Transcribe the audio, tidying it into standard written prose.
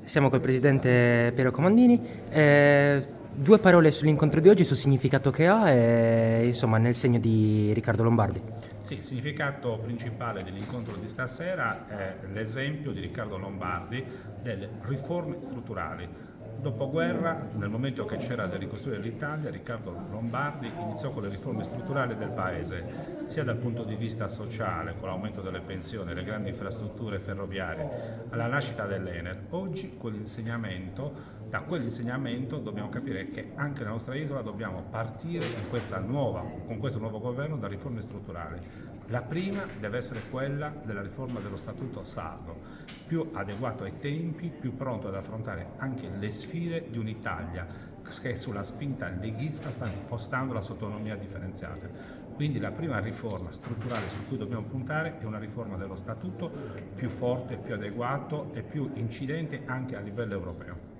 Siamo col presidente Piero Comandini. Due parole sull'incontro di oggi, sul significato che ha e insomma nel segno di Riccardo Lombardi. Sì, il significato principale dell'incontro di stasera è l'esempio di Riccardo Lombardi delle riforme strutturali. Dopoguerra, nel momento che c'era da ricostruire l'Italia, Riccardo Lombardi iniziò con le riforme strutturali del Paese, sia dal punto di vista sociale, con l'aumento delle pensioni, le grandi infrastrutture ferroviarie, alla nascita dell'Enel. Oggi da quell'insegnamento dobbiamo capire che anche nella nostra isola dobbiamo partire con questo nuovo governo da riforme strutturali. La prima deve essere quella della riforma dello Statuto sardo, più adeguato ai tempi, più pronto ad affrontare anche le sfide di un'Italia che sulla spinta leghista sta impostando la sua autonomia differenziata. Quindi la prima riforma strutturale su cui dobbiamo puntare è una riforma dello Statuto più forte, più adeguato e più incidente anche a livello europeo.